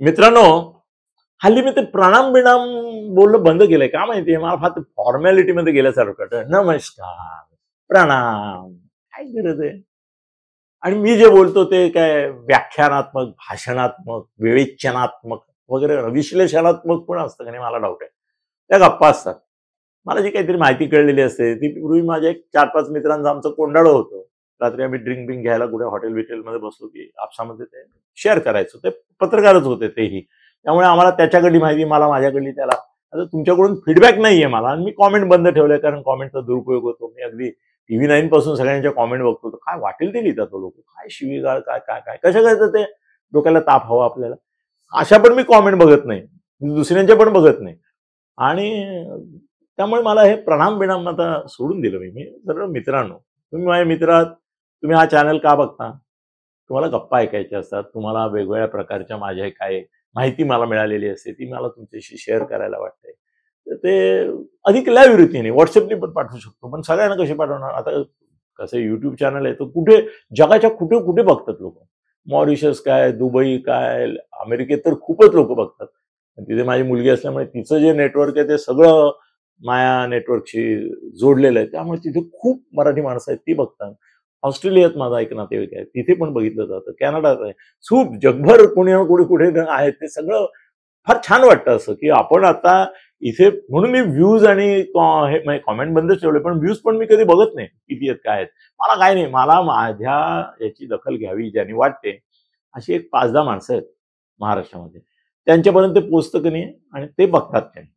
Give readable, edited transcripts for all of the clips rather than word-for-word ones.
मित्रांनो, हल्ली मी ते प्रणाम बिणाम बोलणं बंद केलंय. का माहितीये, मला फार फॉर्मॅलिटीमध्ये गेल्यासारखं वाटतं. नमस्कार, प्रणाम, काय गरज आहे? आणि मी जे बोलतो ते काय व्याख्यानात्मक, भाषणात्मक, विवेचनात्मक वगैरे विश्लेषणात्मक पण असतं का नाही, मला डाऊट आहे. त्या गप्पा असतात. मला जी काहीतरी माहिती कळलेली असते ती पूर्वी माझ्या एक 4-5 मित्रांचं आमचं कोंडाळं होतं. रात्री आम्ही ड्रिंक बिंक घ्यायला कुठे हॉटेल बिटेलमध्ये बसलो की आपसामध्ये ते शेअर करायचो. ते पत्रकारच होते तेही. त्यामुळे आम्हाला त्याच्याकडली माहिती, मला माझ्याकडली त्याला. आता तुमच्याकडून फीडबॅक नाहीये मला आणि मी कॉमेंट बंद ठेवलंय, कारण कॉमेंटचा दुरुपयोग होतो. मी अगदी टीव्ही 9 पासून सगळ्यांच्या कॉमेंट बघतो, तर काय वाटेल ते लिहितात लोक. काय शिवीगाळ, काय काय काय कशा करायचं ते, डोक्याला ताप हवा आपल्याला. अशा पण मी कॉमेंट बघत नाही, दुसऱ्यांच्या पण बघत नाही. आणि त्यामुळे मला हे प्रणाम बिणाम आता सोडून दिलं. मी सरळ मित्रांनो, तुम्ही माझे मित्र आहात. तुम्ही हा चॅनल का बघता? तुम्हाला गप्पा ऐकायच्या असतात, तुम्हाला वेगवेगळ्या प्रकारच्या माझ्या काय माहिती मला मिळालेली असते ती मला तुमच्याशी शेअर करायला वाटते. तर ते अधिक लाईव्ह रीतीने व्हॉट्सअपने पण पाठवू शकतो, पण सगळ्यांना कसे पाठवणार? आता कसं युट्यूब चॅनल आहे, तर कुठे जगाच्या कुठे कुठे बघतात लोक. मॉरिशस काय, दुबई काय, अमेरिकेत तर खूपच लोक बघतात. तिथे माझी मुलगी असल्यामुळे तिचं जे नेटवर्क आहे ते सगळं माया नेटवर्कशी जोडलेलं आहे. त्यामुळे तिथे खूप मराठी माणसं आहेत, ती बघतात. ऑस्ट्रेलियात माझा एक नातेवाईक आहे, तिथे पण बघितलं जातं. कॅनडात आहे, खूप जगभर कोणी ना कोणी कुठे आहेत. ते सगळं फार छान वाटतं असं, की आपण आता इथे, म्हणून मी व्ह्यूज आणि हे कॉमेंट बंदच ठेवले. पण व्ह्यूज पण मी कधी बघत नाही किती आहेत काय आहेत. मला काय नाही, मला माझ्या याची दखल घ्यावी ज्यांनी वाटते, अशी एक 5-10 माणसं आहेत महाराष्ट्रामध्ये. त्यांच्यापर्यंत ते पोचतं की नाही आणि ते बघतात त्यांनी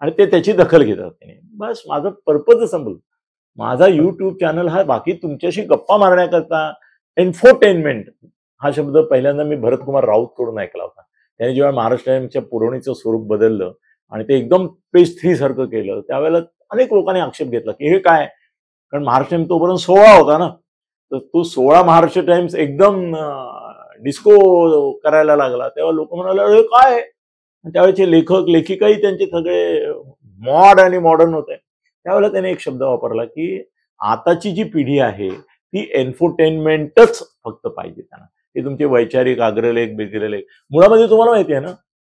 आणि ते त्याची दखल घेतात की नाही. बस माझं पर्पज संपलं. माझा युट्यूब चॅनल हा बाकी तुमच्याशी गप्पा मारण्याकरता, एन्फोटेनमेंट हा शब्द पहिल्यांदा मी भरतकुमार राऊतकडून ऐकला होता. त्याने जेव्हा महाराष्ट्र टाइम्सच्या पुरवणीचं स्वरूप बदललं आणि ते एकदम पेज 3 सारखं केलं, त्यावेळेला अनेक लोकांनी आक्षेप घेतला की हे काय, कारण महाराष्ट्र टाइम्स तोपर्यंत 16 होता ना, तर तो 16 महाराष्ट्र टाइम्स एकदम डिस्को करायला लागला. तेव्हा लोक म्हणाले अरे काय. त्यावेळेचे लेखक लेखिकाही त्यांचे सगळे मॉड आणि मॉडर्न होते. त्यावेळेला त्याने एक शब्द वापरला की आताची जी पिढी आहे ती एन्फोटेनमेंटच फक्त पाहिजे त्यांना. हे तुमचे वैचारिक अग्रलेख बिग्रलेख, मुळामध्ये तुम्हाला माहिती आहे ना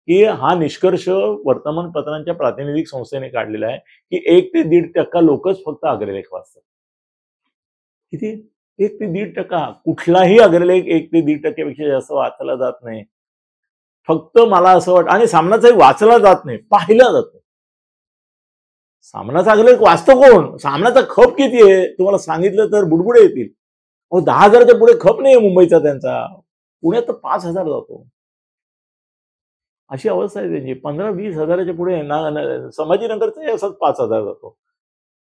की हा निष्कर्ष वर्तमानपत्रांच्या प्रातिनिधिक संस्थेने काढलेला आहे की 1 ते 1.5% लोकच फक्त अग्रलेख वाचतात. किती? 1 ते 1.5%. कुठलाही अग्रलेख 1 ते 1.5% पेक्षा जास्त वाचला जात नाही. फक्त मला असं वाटतं, आणि सामनाचाही वाचला जात नाही, पाहिला जातो. सामनाचा अग्रलेख वाचतो कोण? सामनाचा खप किती आहे तुम्हाला सांगितलं तर बुडबुडे येतील. 10,000च्या पुढे खप नाहीये मुंबईचा त्यांचा. पुण्यात तर 5,000 जातो. अशी अवस्था आहे त्यांची. 15-20 हजाराच्या पुढे संभाजीनगरचा असाच 5,000 जातो.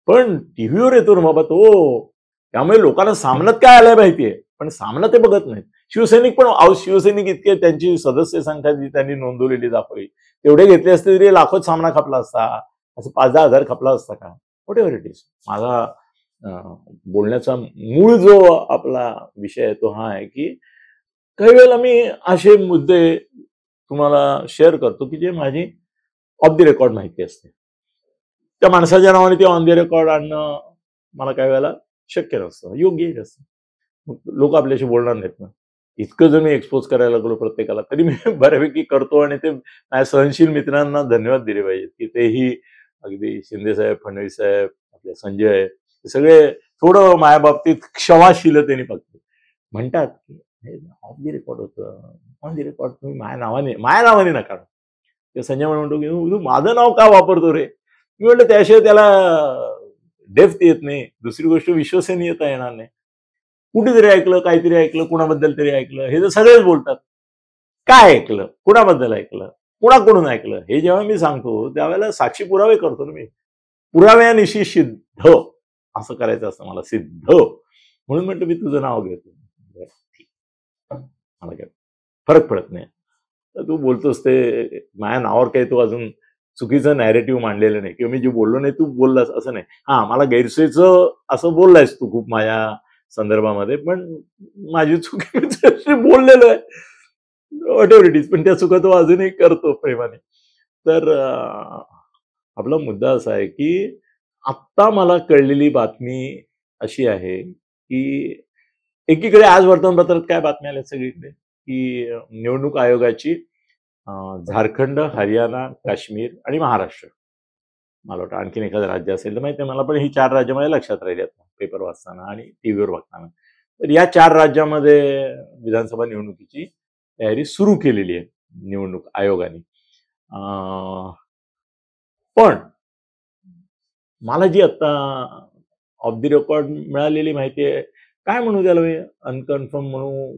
पण टीव्हीवर येतो ना बाबा तो. त्यामुळे लोकांना सामन्यात काय आलंय माहितीये, पण सामना ते बघत नाहीत. शिवसैनिक पण, शिवसैनिक इतके त्यांची सदस्य संख्या जी त्यांनी नोंदवलेली दाखवली, तेवढे घेतले असते तरी लाखोच सामना खपला असता. असं 5-10 हजार खपला असता का? What ever it is. माझा बोलण्याचा मूळ जो आपला विषय आहे तो हा आहे की काही वेळेला मी असे मुद्दे तुम्हाला शेअर करतो की जे माझी ऑफ द रेकॉर्ड माहिती असते. त्या माणसाच्या नावाने ते ऑन द रेकॉर्ड आणणं मला काही वेळेला शक्य नसतं, योग्यही नसतं. लोक आपल्याशी बोलणार नाहीत ना. इतकं जर मी एक्सपोज करायला लागलो प्रत्येकाला, तरी मी बऱ्यापैकी करतो. आणि ते माझ्या सहनशील मित्रांना धन्यवाद दिले पाहिजेत की तेही, अगदी शिंदे साहेब, फडणवीस साहेब, आपले संजय, सगळे थोडं माझ्या बाबतीत क्षमाशीलतेने बघतात. म्हणतात की ऑफ द रेकॉर्ड होतं, ऑन द रेकॉर्ड तुम्ही माझ्या नावाने नका. ते संजय म्हणतो की तू माझं नाव का वापरतो रे? मी म्हटलं त्याशिवाय त्याला डेप्थ येत नाही. दुसरी गोष्ट, विश्वसनीयता येणार नाही. कुठेतरी ऐकलं, काहीतरी ऐकलं, कुणाबद्दल तरी ऐकलं, हे तर सगळेच बोलतात. काय ऐकलं, कुणाबद्दल ऐकलं, कुणाकडून ऐकलं, हे जेव्हा मी सांगतो त्यावेळेला साक्षी पुरावे करतो ना मी. पुराव्यानिशी सिद्ध असं करायचं असतं मला, सिद्ध. म्हणून म्हटलं मी तुझं नाव घेतो. मला काय फरक पडत नाही. तर तू बोलतोस ते माझ्या नावावर काही तू अजून चुकीचं नॅरेटिव्ह मांडलेलं नाही, किंवा मी जे बोललो नाही तू बोललास असं नाही. हा, मला गैरसोयीचं असं बोललायस तू खूप माझ्या संदर्भामध्ये, पण माझी चुकी मी तुझ्याशी बोललेलो आहे, व्हॉट एव्हर इट इज. पण त्या चुका तो अजूनही करतो प्रेमाने. तर आपला मुद्दा असा आहे की आत्ता मला कळलेली बातमी अशी आहे की एकीकडे आज वर्तमानपत्रात काय बातम्या आल्या सगळीकडे की निवडणूक आयोगाची झारखंड, हरियाणा, काश्मीर आणि महाराष्ट्र. मला वाटतं आणखीन एखादं राज्य असेल तर माहिती नाही मला, पण ही 4 राज्य माझ्या लक्षात राहिली आता पेपर वाचताना आणि टीव्हीवर बघताना. तर या 4 राज्यामध्ये विधानसभा निवडणुकीची तयारी सुरू केलेली आहे निवडणूक आयोगाने. पण मला जी आता ऑफ द रेकॉर्ड मिळालेली माहिती आहे, काय म्हणू त्याला, अनकन्फर्म म्हणू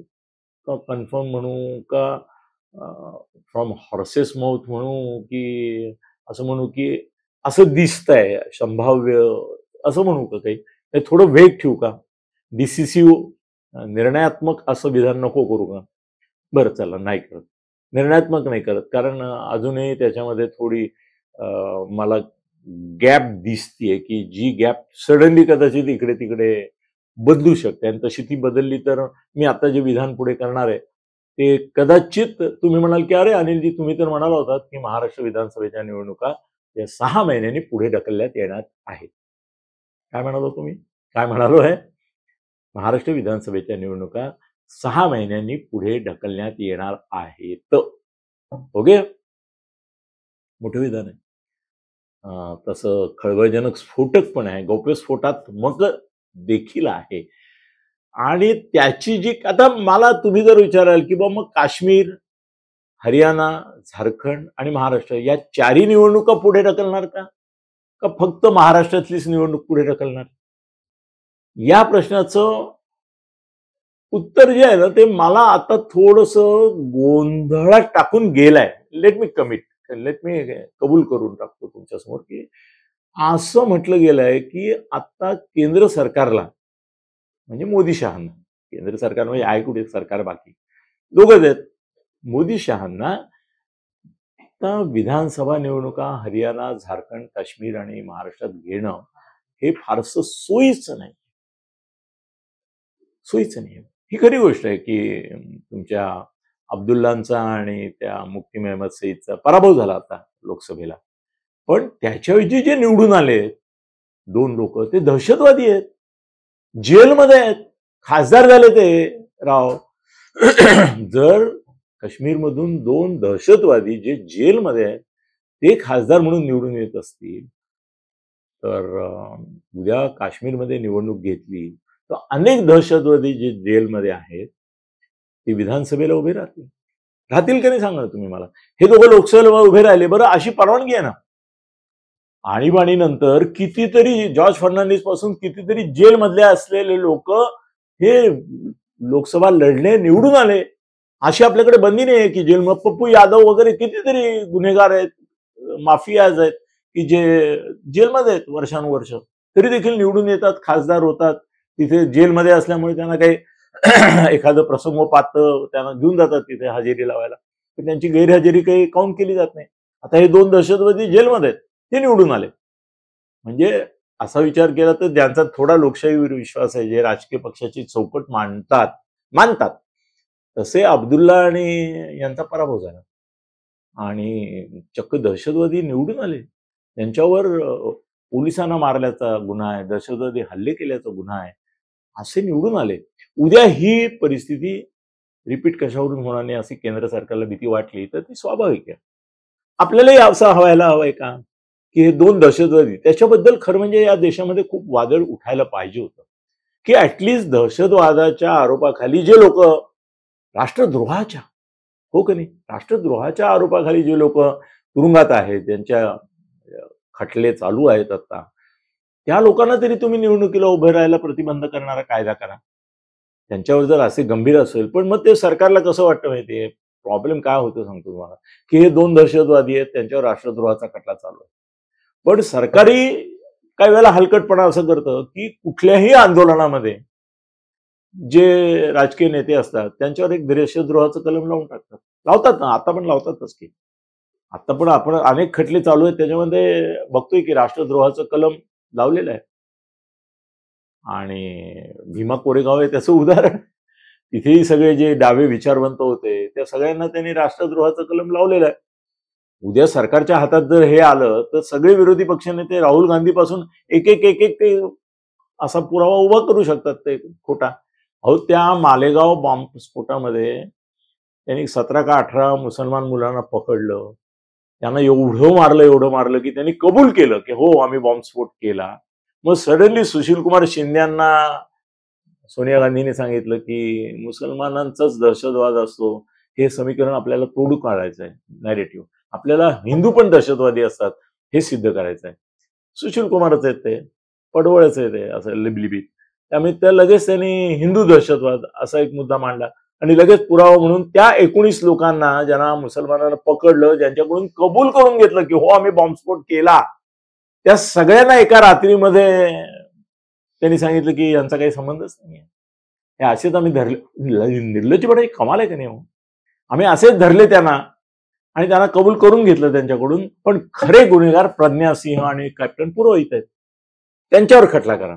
का कन्फर्म म्हणू का फ्रॉम हॉर्सेस माउथ म्हणू की असं म्हणू की असं दिसतंय संभाव्य असं म्हणू का, काही थोडं वेग ठेवू का, डिसिसिव्ह निर्णयात्मक असं विधान नको करू का. बरं चला, नाही करत, निर्णयात्मक नाही करत, कारण अजूनही त्याच्यामध्ये थोडी मला गॅप दिसतीये की जी गॅप सडनली कदाचित इकडे तिकडे बदलू शकते, आणि तशी ती बदलली तर मी आता जे विधान पुढे करणार आहे ते कदाचित तुम्ही म्हणाल की अरे अनिलजी, तुम्ही तर म्हणाला होतात की महाराष्ट्र विधानसभेच्या निवडणुका या 6 महिन्यांनी पुढे ढकलण्यात येणार आहेत. काय म्हणालो तुम्ही, काय म्हणालो आहे, महाराष्ट्र विधानसभेच्या निवडणुका 6 महिन्यांनी पुढे ढकलण्यात येणार आहेत. ओके, मोठं विधान आहे. तसं खळबळजनक स्फोटक पण आहे, गौप्यस्फोटात्मक देखील आहे. आणि त्याची जी आता मला तुम्ही जर विचाराल की बा मग काश्मीर, हरियाणा, झारखंड आणि महाराष्ट्र या 4ही निवडणुका पुढे ढकलणार का फक्त महाराष्ट्रातलीच निवडणूक पुढे ढकलणार, या प्रश्नाचं उत्तर जे आहे ना ते मला आता थोडंसं गोंधळात टाकून गेलाय. लेट मी कबूल करून टाकतो तुमच्यासमोर की असं म्हटलं गेलंय की आता केंद्र सरकारला, म्हणजे मोदी शहांना, केंद्र सरकार म्हणजे आहे कुठे सरकार, बाकी दोघंच आहेत, मोदी शहांना आता विधानसभा निवडणुका हरियाणा, झारखंड, काश्मीर आणि महाराष्ट्रात घेणं हे फारसं सोयीचं नाही. ही खरी गोष्ट आहे की तुमच्या अब्दुल्लांचा आणि त्या मुफ्ती मेहमद सईदचा पराभव झाला आता लोकसभेला, पण त्याच्याऐवजी जे निवडून आले 2 लोक ते दहशतवादी आहेत, जेलमध्ये आहेत, खासदार झाले ते राव. जर काश्मीरमधून 2 दहशतवादी जे जेलमध्ये आहेत ते खासदार म्हणून निवडून येत असतील तर उद्या काश्मीरमध्ये निवडणूक घेतली तर अनेक दहशतवादी जे जेलमध्ये आहेत ते विधानसभेला उभे राहतील का नाही सांगा तुम्ही मला. हे दोघं लोकसभेला उभे राहिले, बरं अशी परवानगी आहे ना. आणीबाणीनंतर कितीतरी जॉर्ज फर्नांडिस पासून कितीतरी जेलमधले असलेले लोक हे लोकसभा लढले, निवडून आले. अशी आपल्याकडे बंदी नाही आहे की जेलमध्ये पप्पू यादव वगैरे कितीतरी गुन्हेगार आहेत, माफियाज आहेत की जे जेलमध्ये आहेत वर्षानुवर्ष, तरी देखील निवडून येतात, खासदार होतात. तिथे जेलमध्ये असल्यामुळे त्यांना काही एखादं प्रसंगोपात त्यांना घेऊन जातात तिथे हजेरी लावायला, पण त्यांची गैरहजेरी काही काउंट केली जात नाही. आता हे 2 दहशतवादी जेलमध्ये आहेत, ते निवडून आले. म्हणजे असा विचार केला तर ज्यांचा थोडा लोकशाहीवर विश्वास आहे, जे राजकीय पक्षाची चौकट मानतात तसे अब्दुल्ला आणि यांचा पराभव झाला आणि चक्क दहशतवादी निवडून आले. त्यांच्यावर पोलिसांना मारल्याचा गुन्हा आहे, दहशतवादी हल्ले केल्याचा गुन्हा आहे, असे निवडून आले. उद्या ही परिस्थिती रिपीट कशावरून होणार नाही अशी केंद्र सरकारला भीती वाटली तर ती स्वाभाविक आहे. आपल्यालाही असं व्हायला हवंय का की हे 2 दहशतवादी, त्याच्याबद्दल खरं म्हणजे या देशामध्ये खूप वादळ उठायला पाहिजे होतं की ऍटलिस्ट दहशतवादाच्या आरोपाखाली जे लोक राष्ट्रद्रोहाच्या, हो की नाही, राष्ट्रद्रोहाच्या आरोपाखाली जे लोक तुरुंगात आहेत, ज्यांच्या खटले चालू आहेत आता, त्या लोकांना तरी तुम्ही निवडणुकीला उभे राहायला प्रतिबंध करणारा कायदा करा. त्यांच्यावर जर असे गंभीर असेल, पण मग ते सरकारला कसं वाटतं माहितीये, प्रॉब्लेम काय होतं सांगतो तुम्हाला, की हे 2 दहशतवादी आहेत, त्यांच्यावर राष्ट्रद्रोहाचा खटला चालू आहे. पण सरकारी काही वेळेला हलकटपणा असं करतं की कुठल्याही आंदोलनामध्ये जे राजकीय नेते असतात त्यांच्यावर एक देशद्रोहाचं कलम लावतात ना, आता पण लावतातच की. आता पण आपण अनेक खटले चालू आहेत त्याच्यामध्ये बघतोय की राष्ट्रद्रोहाचं कलम लावलेलं आहे. आणि भीमा कोरेगाव आहे त्याचं उदाहरण. तिथेही सगळे जे डावे विचारवंत होते त्या सगळ्यांना त्यांनी राष्ट्रद्रोहाचं कलम लावलेलं आहे. उद्या सरकारच्या हातात जर हे आलं तर सगळे विरोधी पक्षनेते राहुल गांधी पासून एक ते असा पुरावा उभा करू शकतात ते खोटा. अहो, त्या मालेगाव बॉम्ब स्फोटामध्ये त्यांनी 17 का 18 मुसलमान मुलांना पकडलं, त्यांना एवढं मारलं की त्यांनी कबूल केलं की हो आम्ही बॉम्बस्फोट केला. मग सडनली सुशीलकुमार शिंदेंना सोनिया गांधींनी सांगितलं की मुसलमानांचाच दहशतवाद असतो, हे समीकरण आपल्याला तोडून काढायचं आहे, नॅरेटिव्ह. आपल्याला हिंदू पण दहशतवादी असतात हे सिद्ध करायचं आहे. सुशील कुमारच आहेत ते, पडवळच आहे ते, असं लिबलिबीत. त्यामुळे त्या लगेच त्यांनी हिंदू दहशतवाद असा एक मुद्दा मांडला आणि लगेच पुरावा म्हणून त्या 19 लोकांना, ज्यांना मुसलमानांना पकडलं, ज्यांच्याकडून कबूल करून घेतलं की हो आम्ही बॉम्बस्फोट केला, त्या सगळ्यांना एका रात्रीमध्ये त्यांनी सांगितलं की यांचा काही संबंधच नाहीये. हे असेच आम्ही धरले. निर्लज्जपणाची कमाल आहे का नाही हो? आम्ही असेच धरले त्यांना आणि त्यांना कबूल करून घेतलं त्यांच्याकडून. पण खरे गुन्हेगार प्रज्ञा सिंह आणि कॅप्टन पुरोहित आहेत, त्यांच्यावर खटला करा.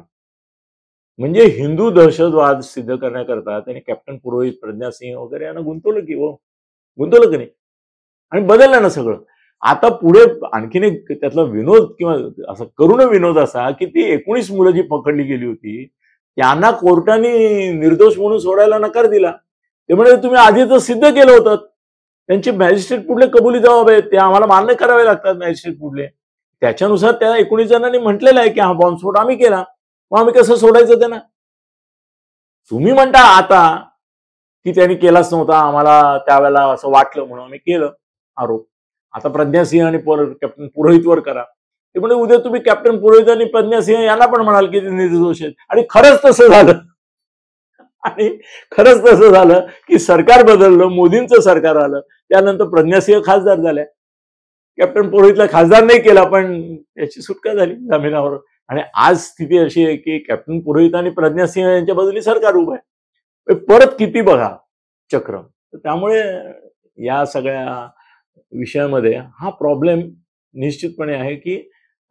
म्हणजे हिंदू दहशतवाद सिद्ध करण्याकरता त्यांनी कॅप्टन पुरोहित, प्रज्ञा सिंह वगैरे यांना गुंतवलं की हो, गुंतवलं की नाही? आणि बदललं ना सगळं. आता पुढे आणखीन एक त्यातला विनोद किंवा असा करुण विनोद असा की ती 19 मुलं जी पकडली गेली होती त्यांना कोर्टाने निर्दोष म्हणून सोडायला नकार दिला. ते म्हणजे तुम्ही आधीच सिद्ध केलं होतं. त्यांचे मॅजिस्ट्रेट पुढले कबुली जबाब आहेत, ते आम्हाला मान्य करावे लागतात मॅजिस्ट्रेट पुढले. त्याच्यानुसार त्या 19 जणांनी म्हटलेलं आहे की हा बॉम्बस्फोट आम्ही केला, मग आम्ही कसं सोडायचं त्यांना? तुम्ही म्हणता आता की त्यांनी केलाच नव्हता, आम्हाला त्यावेळेला असं वाटलं म्हणून आम्ही केलं आरोप. आता प्रज्ञा सिंह आणि कॅप्टन पुरोहितवर करा. ते म्हणजे उद्या तुम्ही कॅप्टन पुरोहित आणि प्रज्ञा सिंह यांना पण म्हणाल की ते निर्दोष आहेत. आणि खरंच तसं झालं. आणि खरंच तसं झालं की सरकार बदललं, मोदींचं सरकार आलं, त्यानंतर प्रज्ञा सिंह खासदार झाल्या. कॅप्टन पुरोहितला खासदार नाही केला, पण त्याची सुटका झाली जामिनावर. आणि आज स्थिती अशी आहे की कॅप्टन पुरोहित आणि प्रज्ञा सिंह यांच्या बाजूने सरकार उभं आहे. परत किती बघा चक्र. त्यामुळे या सगळ्या विषयामध्ये हा प्रॉब्लेम निश्चितपणे आहे की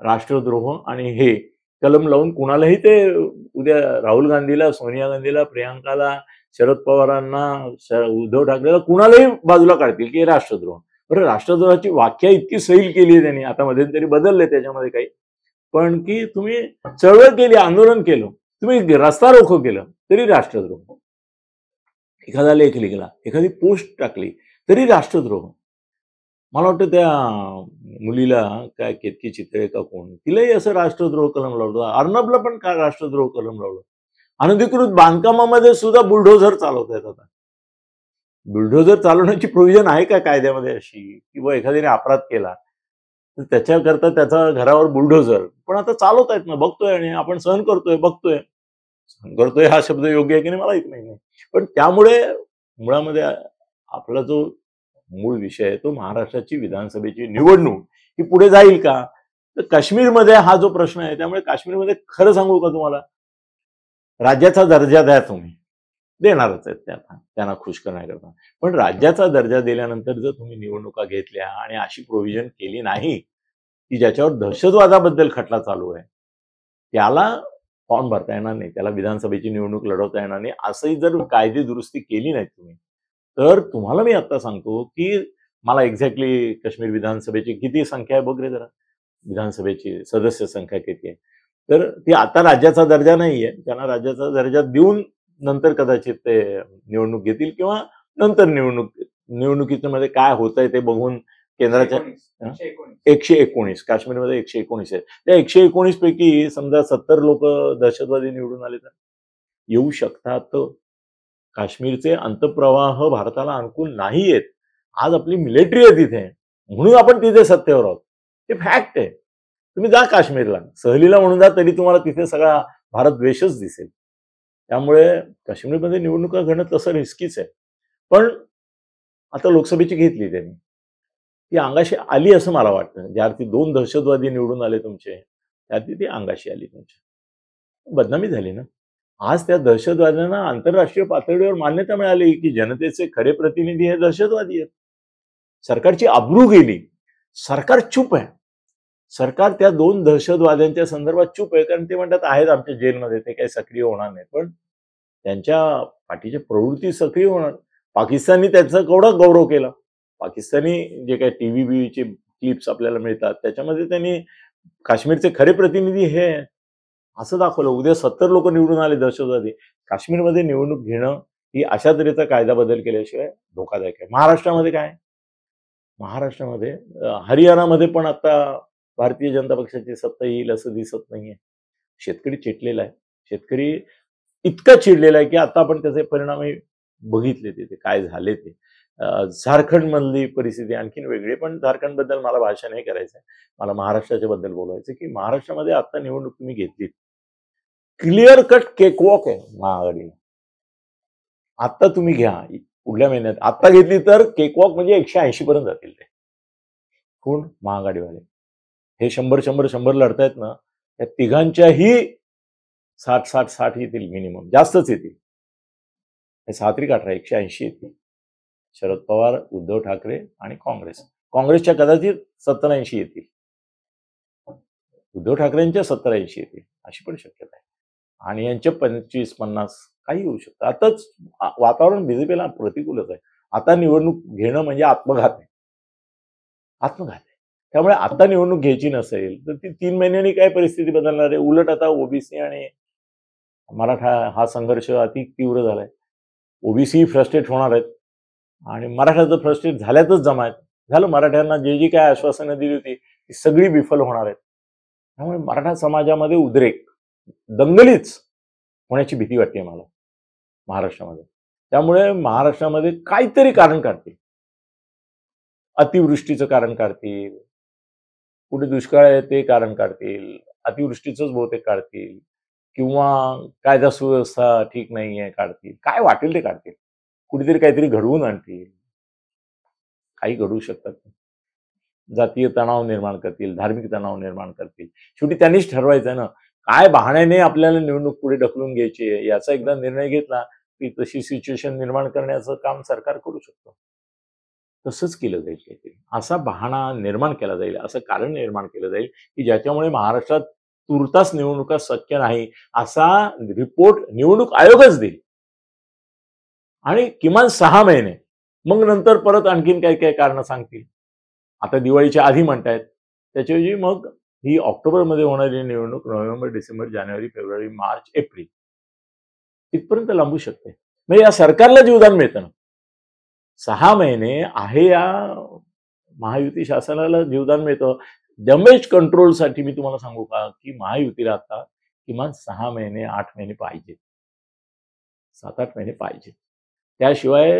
राष्ट्रद्रोह आणि हे कलम लावून कुणालाही ते उद्या राहुल गांधीला, सोनिया गांधीला, प्रियांकाला, शरद पवारांना, उद्धव ठाकरेला कुणालाही बाजूला काढतील की राष्ट्रद्रोह. बरं, राष्ट्रद्रोहाची व्याख्या इतकी सैल केली आहे त्यांनी, आता मध्यंतरी बदलले त्याच्यामध्ये काही, पण की तुम्ही चळवळ केली, आंदोलन केलं, तुम्ही रस्ता रोको केलं तरी राष्ट्रद्रोह. एखादा लेख लिहिला, एखादी पोस्ट टाकली तरी राष्ट्रद्रोह. मला वाटतं त्या मुलीला काय केतकी चित्रे का कोण, तिलाही असं राष्ट्रद्रोह कलम लावलं. अर्नबला पण काय राष्ट्रद्रोह कलम लावलं. अनधिकृत बांधकामामध्ये सुद्धा बुलडोझर चालवत आहेत. आता बुलडोझर चालवण्याची प्रोव्हिजन आहे का कायद्यामध्ये अशी, किंवा एखाद्याने अपराध केला तर त्याच्याकरता त्याचा घरावर बुलडोझर, पण आता चालवत आहेत ना, बघतोय. आणि आपण सहन करतोय, बघतोय. सहन करतोय हा शब्द योग्य आहे की नाही मला माहित नाही, पण त्यामुळे मुळामध्ये आपला जो मूळ विषय आहे तो महाराष्ट्राची विधानसभेची निवडणूक ही पुढे जाईल का, तर काश्मीरमध्ये हा जो प्रश्न आहे. त्यामुळे काश्मीरमध्ये खरं सांगू का तुम्हाला, राज्याचा दर्जा द्या, तुम्ही देणारच आहेत त्यांना खुश करण्याकरता. पण राज्याचा दर्जा दिल्यानंतर जर तुम्ही निवडणुका घेतल्या आणि अशी प्रोव्हिजन केली नाही की ज्याच्यावर दहशतवादाबद्दल खटला चालू आहे, त्याला फॉर्म भरता येणार नाही, त्याला विधानसभेची निवडणूक लढवता येणार नाही. असंही जर कायदे दुरुस्ती केली नाही तुम्ही, तर तुम्हाला मी आता सांगतो की मला एक्झॅक्टली काश्मीर विधानसभेची किती संख्या आहे बघ रे जरा, विधानसभेची सदस्य संख्या किती आहे. तर ती आता राज्याचा दर्जा नाहीये, त्यांना राज्याचा दर्जा देऊन नंतर कदाचित ते निवडणूक घेतील, किंवा नंतर निवडणुकीमध्ये काय होतंय ते बघून केंद्राच्या 119 काश्मीरमध्ये 119 आहेत. त्या 119 पैकी समजा 70 लोक दहशतवादी निवडून आले तर येऊ शकतात. काश्मीरचे अंतप्रवाह भारताला अनुकूल नाही आहेत. आज आपली मिलिटरी आहे तिथे, म्हणून आपण तिथे सत्तेवर आहोत, हे फॅक्ट आहे. तुम्ही जा काश्मीरला, सहलीला म्हणून जा, तरी तुम्हाला तिथे सगळा भारत द्वेषच दिसेल. त्यामुळे काश्मीरमध्ये निवडणुका घेणं तसं रिस्कीच आहे. पण आता लोकसभेची घेतली त्यांनी, ती अंगाशी आली असं मला वाटतं. ज्या अर्थी 2 दहशतवादी निवडून आले तुमचे, त्यातली ती अंगाशी आली तुमच्या, बदनामी झाली ना. आज त्या दहशतवाद्यांना आंतरराष्ट्रीय पातळीवर मान्यता मिळाली की जनतेचे खरे प्रतिनिधी हे दहशतवादी आहेत. सरकारची अब्रू गेली, सरकार चूप आहे. सरकार त्या 2 दहशतवाद्यांच्या संदर्भात चूप आहे, कारण ते म्हणतात आहेत आमच्या जेलमध्ये, ते काही सक्रिय होणार नाही. पण त्यांच्या पाठीच्या प्रवृत्ती सक्रिय होणार. पाकिस्ताननी त्यांचा केवढा गौरव केला. पाकिस्तानी जे काही टीव्ही बीव्हीचे क्लिप्स आपल्याला मिळतात त्याच्यामध्ये त्यांनी काश्मीरचे खरे प्रतिनिधी हे असं दाखवलं. उद्या 70 लोक निवडून आले दहशतवादी, काश्मीरमध्ये निवडणूक घेणं की अशा तऱ्हेचा कायदा बदल केल्याशिवाय धोकादायक आहे. महाराष्ट्रामध्ये काय, महाराष्ट्रामध्ये हरियाणामध्ये पण आता भारतीय जनता पक्षाची सत्ता येईल असं दिसत नाहीये. शेतकरी चिडलेला आहे. शेतकरी इतका चिडलेला आहे की आता आपण त्याचे परिणामही बघितले, तिथे काय झाले ते. झारखंड मधली परिस्थिती आणखीन वेगळी, पण झारखंड बद्दल मला भाषण नाही करायचंय. मला महाराष्ट्राच्या बद्दल बोलायचं की महाराष्ट्रामध्ये आता निवडणूक तुम्ही घेतलीत, क्लिअर कट केकवॉक आहे महाआघाडीला. आता तुम्ही घ्या पुढल्या महिन्यात, आता घेतली तर केकवॉक म्हणजे 180 पर्यंत जातील ते. कोण? महाआघाडीवाले. हे 100 लढतायत ना, त्या तिघांच्याही 60 येतील मिनिमम, जास्तच येतील. हे 6 180 येतील. शरद पवार, उद्धव ठाकरे आणि काँग्रेसच्या कदाचित 70-80 येतील. उद्धव ठाकरेंच्या 70-80 येतील अशी पण शक्यता आहे. आणि यांच्या 25-50 काही होऊ शकतं. आताच वातावरण बीजेपीला प्रतिकूलच आहे. आता निवडणूक घेणं म्हणजे आत्मघात आहे. त्यामुळे आता निवडणूक घ्यायची नसेल तर ती 3 महिन्यांनी काय परिस्थिती बदलणार आहे. उलट आता ओबीसी आणि मराठा हा संघर्ष अति तीव्र झालाय. ओबीसी फ्रस्ट्रेट होणार आहेत आणि मराठ्याचं फ्रस्ट्रेट झाल्यातच जमा आहेत. झालं, मराठ्यांना जी काय आश्वासनं दिली होती ती सगळी विफल होणार आहेत. त्यामुळे मराठा समाजामध्ये उद्रेक, दंगलीच होण्याची भीती वाटते मला महाराष्ट्रामध्ये. त्यामुळे महाराष्ट्रामध्ये काहीतरी कारण काढतील. अतिवृष्टीचं कारण काढतील, कुठे दुष्काळ आहे ते कारण काढतील, अतिवृष्टीचंच बहुतेक काढतील, किंवा कायदा सुव्यवस्था ठीक नाहीये काढतील. काय वाटेल ते काढतील. कुठेतरी काहीतरी घडवून आणतील. काही घडवू शकतात. जातीय तणाव निर्माण करतील, धार्मिक तणाव निर्माण करतील. शेवटी त्यांनीच ठरवायचं ना काय बहाण्याने आपल्याला निवडणूक पुढे ढकलून घ्यायची आहे. याचा एकदा निर्णय घेतला की तशी सिच्युएशन निर्माण करण्याचं काम सरकार करू शकतो. तसंच केलं जाईल. काहीतरी असा बहाणा निर्माण केला जाईल, असं कारण निर्माण केलं जाईल की ज्याच्यामुळे महाराष्ट्रात तुर्तास निवडणुका शक्य नाही असा रिपोर्ट निवडणूक आयोगच देईल. आणि किमान 6 महिने, मग नंतर परत आणखीन काय काय कारण सांगतील. आता दिवाळीच्या आधी म्हणतायत, त्याच्याऐवजी मग ही ऑक्टोबरमध्ये होणारी निवडणूक नोव्हेंबर, डिसेंबर, जानेवारी, फेब्रुवारी, मार्च, एप्रिल इथपर्यंत लांबू शकते. म्हणजे या सरकारला जीवदान मिळतं ना. 6 महिने आहे या महायुती शासनाला जीवदान मिळतं. डॅमेज कंट्रोलसाठी मी तुम्हाला सांगू का की महायुतीला आता किमान 6 महिने 8 महिने पाहिजे, 7-8 महिने पाहिजे. त्याशिवाय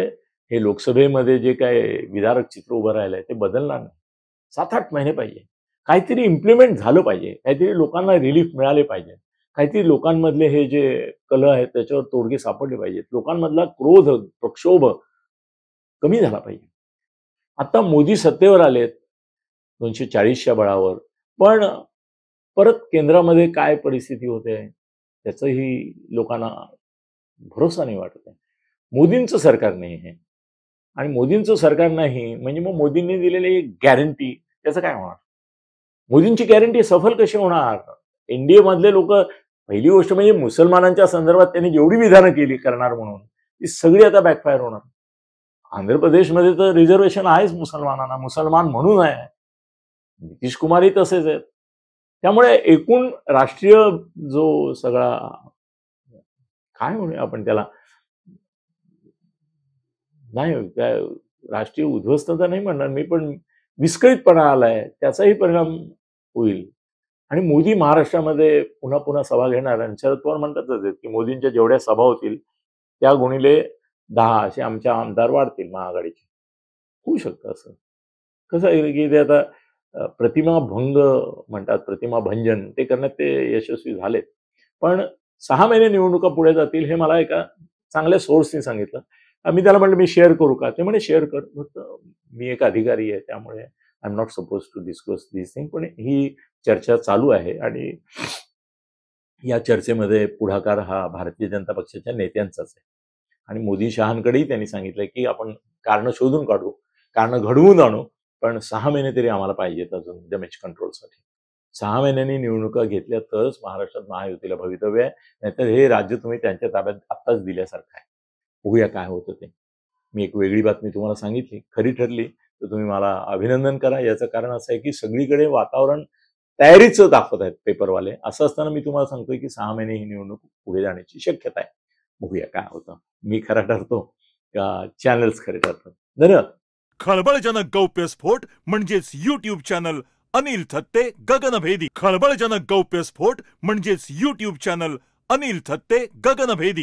हे लोकसभेमध्ये जे काय विदारक चित्र उभं राहिलंय ते बदलणार नाही. 7-8 महिने पाहिजे. काहीतरी इम्प्लिमेंट झालं पाहिजे, काहीतरी लोकांना रिलीफ मिळाले पाहिजे, काहीतरी लोकांमधले हे जे कलह आहेत त्याच्यावर तोडगे सापडले पाहिजेत. लोकांमधला क्रोध, प्रक्षोभ कमी झाला पाहिजे. आता मोदी सत्तेवर आलेत 240च्या बळावर, पण परत केंद्रामध्ये काय परिस्थिती होते त्याचंही लोकांना भरोसा नाही वाटत आहे. मोदींचं सरकार नाही हे, आणि मोदींचं सरकार नाही म्हणजे मग मोदींनी दिलेली गॅरंटी त्याचं काय होणार. मोदींची गॅरंटी सफल कशी होणार. एनडीए मधले लोक, पहिली गोष्ट म्हणजे मुसलमानांच्या संदर्भात त्यांनी जेवढी विधानं केली करणार म्हणून ती सगळी आता बॅकफायर होणार. आंध्र प्रदेशमध्ये तर रिझर्वेशन आहेच मुसलमानांना, मुसलमान म्हणून आहे. नितीश कुमारही तसेच आहेत. त्यामुळे एकूण राष्ट्रीय जो सगळा काय म्हणूया आपण त्याला, नाही राष्ट्रीय उद्ध्वस्तता नाही म्हणणार मी, पण विस्कळीतपणा आलाय त्याचाही परिणाम होईल. आणि मोदी महाराष्ट्रामध्ये पुन्हा पुन्हा सभा घेणार. आणि शरद पवार म्हणतातच की मोदींच्या जेवढ्या सभा होतील त्या गुणिले 10 असे आमच्या आमदार वाढतील महाआघाडीचे. होऊ शकतं असं. कसं आहे की ते आता प्रतिमा भंग म्हणतात, प्रतिमा भंजन, ते करण्यात ते यशस्वी झालेत. पण 6 महिने निवडणुका पुढे जातील हे मला एका चांगल्या सोर्सनी सांगितलं. मी त्याला म्हटलं मी शेअर करू का. ते म्हणे शेअर कर. मी एक अधिकारी आहे त्यामुळे I am not suppose to discuss this thing. पण ही चर्चा चालू आहे आणि या चर्चेमध्ये पुढाकार हा भारतीय जनता पक्षाच्या नेत्यांचाच आहे. आणि मोदी शहांकडेही त्यांनी सांगितलंय की आपण कारण शोधून काढू, कारण घडवून आणू, पण 6 महिने तरी आम्हाला पाहिजेत अजून डॅमेज कंट्रोलसाठी. 6 महिन्यांनी निवडणुका घेतल्या तरच महाराष्ट्रात महायुतीला भवितव्य आहे. नाहीतर हे राज्य तुम्ही त्यांच्या ताब्यात आत्ताच दिल्यासारखं आहे. बघूया काय होतं ते. मी एक वेगळी बातमी तुम्हाला सांगितली, खरी ठरली तर तुम्ही मला अभिनंदन करा. याचं कारण असं आहे की सगळीकडे वातावरण तयारीचं दाखवत आहेत पेपरवाले. असं असताना मी तुम्हाला सांगतोय की 6 महिने ही निवडणूक पुढे जाण्याची शक्यता आहे. बघूया काय होतं. मी खरा ठरतो का चॅनल्स खरे ठरतात. धन्यवाद. खळबळजनक गौप्यस्फोट म्हणजेच YouTube चॅनल अनिल थत्ते गगनभेदी. खळबळजनक गौप्यस्फोट म्हणजेच YouTube चॅनल अनिल थत्ते गगनभेदी.